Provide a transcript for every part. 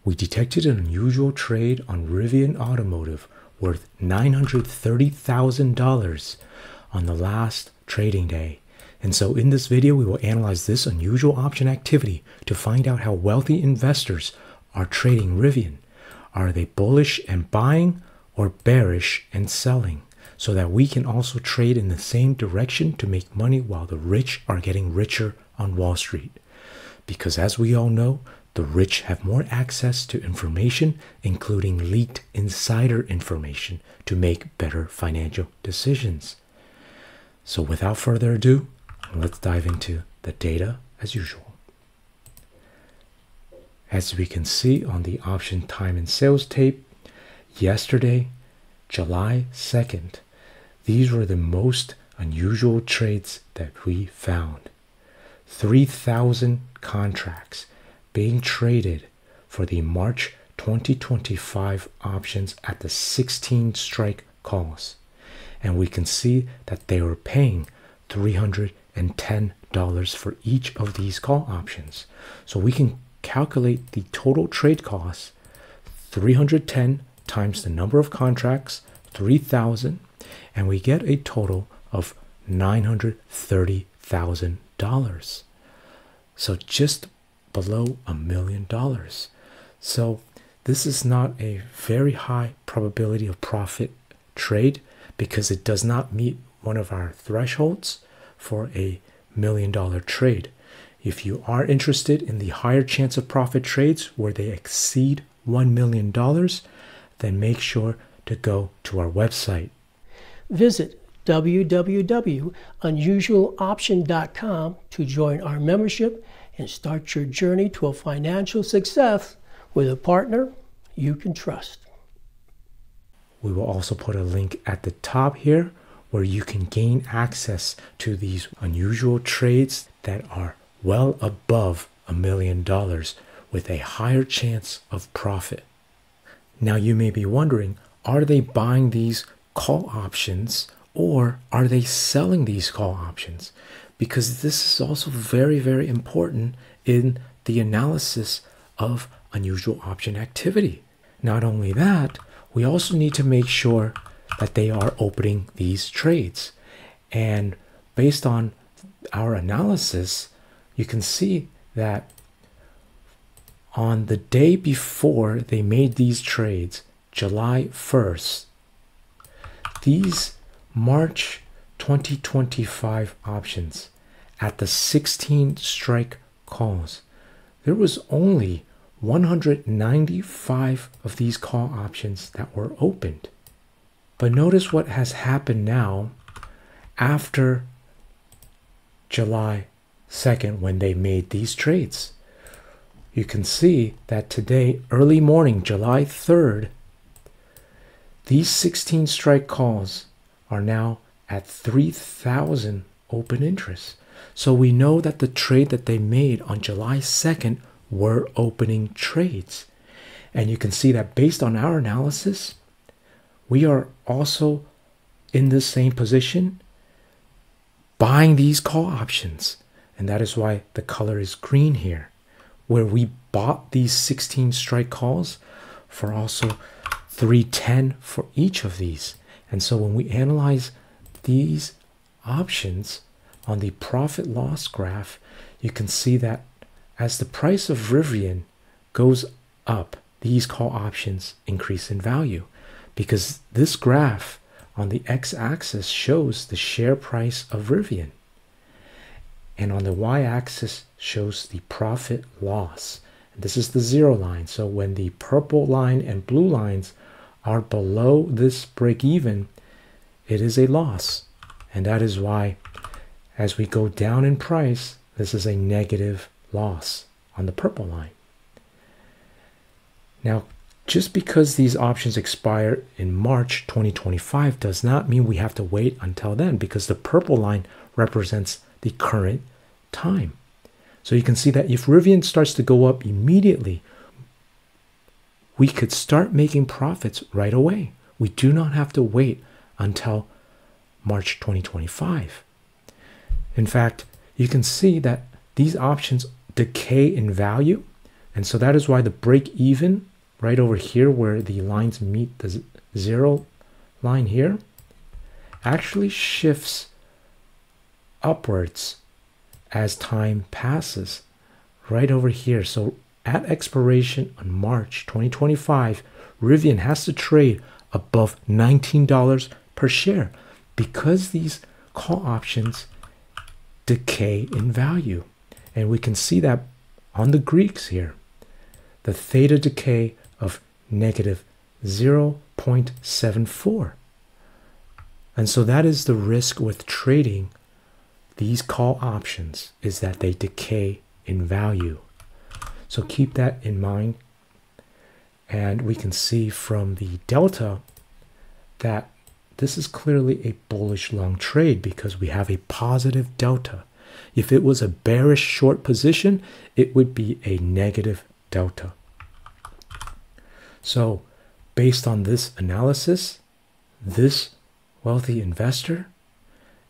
we detected an unusual trade on Rivian Automotive worth $930,000 on the last trading day. And so in this video, we will analyze this unusual option activity to find out how wealthy investors are trading Rivian. Are they bullish and buying or bearish and selling? So that we can also trade in the same direction to make money while the rich are getting richer on Wall Street. Because as we all know, the rich have more access to information, including leaked insider information, to make better financial decisions. So without further ado, let's dive into the data as usual. As we can see on the option time and sales tape, yesterday, July 2nd, these were the most unusual trades that we found. 3,000 contracts being traded for the March 2025 options at the 16 strike calls. And we can see that they were paying $310 for each of these call options. So we can calculate the total trade cost, 310 times the number of contracts, 3,000, and we get a total of $930,000. So just below $1 million. So this is not a very high probability of profit trade because it does not meet one of our thresholds for a $1 million trade. If you are interested in the higher chance of profit trades where they exceed $1 million, then make sure to go to our website. Visit www.unusualoption.com to join our membership and start your journey to a financial success with a partner you can trust. We will also put a link at the top here where you can gain access to these unusual trades that are well above $1 million with a higher chance of profit. Now you may be wondering, are they buying these call options or are they selling these call options? Because this is also very, very important in the analysis of unusual option activity. Not only that, we also need to make sure that they are opening these trades. And based on our analysis, you can see that on the day before they made these trades, July 1st, these March 2025 options at the 16 strike calls, there was only 195 of these call options that were opened. But notice what has happened now after July 2nd when they made these trades. You can see that today, early morning, July 3rd, these 16 strike calls are now at 3,000 open interests. So we know that the trade that they made on July 2nd were opening trades. And you can see that based on our analysis, we are also in the same position buying these call options. And that is why the color is green here, where we bought these 16 strike calls for also 310 for each of these. And so when we analyze these options on the profit loss graph, you can see that as the price of Rivian goes up, these call options increase in value, because this graph on the x-axis shows the share price of Rivian, and on the y-axis shows the profit loss. And this is the zero line. So when the purple line and blue lines are below this break even, it is a loss. And that is why as we go down in price, this is a negative loss on the purple line. Now, just because these options expire in March 2025 does not mean we have to wait until then, because the purple line represents the current time. So you can see that if Rivian starts to go up immediately, we could start making profits right away. We do not have to wait until March 2025. In fact, you can see that these options decay in value And so that is why the break even right over here where the lines meet the zero line here actually shifts upwards as time passes right over here. So at expiration on March 2025, Rivian has to trade above $19 per share because these call options decay in value. And we can see that on the Greeks here, the theta decay of negative 0.74. And so that is the risk with trading these call options, is that they decay in value. So keep that in mind. And we can see from the delta that this is clearly a bullish long trade because we have a positive delta. If it was a bearish short position, it would be a negative delta. So based on this analysis, this wealthy investor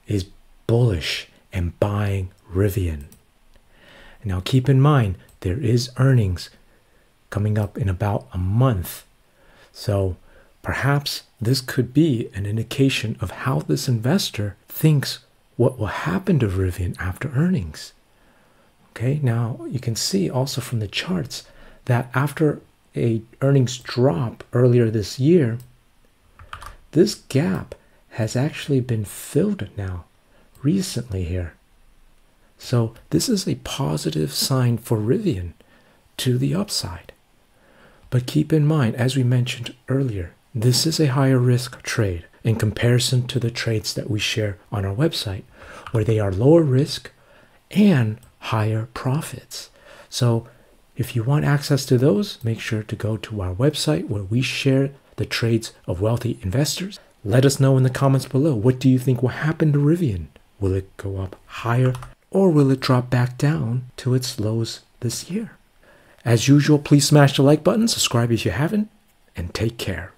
is bullish and buying Rivian. Now keep in mind, there is earnings coming up in about a month. So perhaps this could be an indication of how this investor thinks what will happen to Rivian after earnings. Okay, now you can see also from the charts that after a earnings drop earlier this year, this gap has actually been filled now recently here. So this is a positive sign for Rivian to the upside. But keep in mind, as we mentioned earlier, this is a higher risk trade in comparison to the trades that we share on our website, where they are lower risk and higher profits. So if you want access to those, make sure to go to our website where we share the trades of wealthy investors. Let us know in the comments below, what do you think will happen to Rivian? Will it go up higher or will it drop back down to its lows this year? As usual, please smash the like button, subscribe if you haven't, and take care.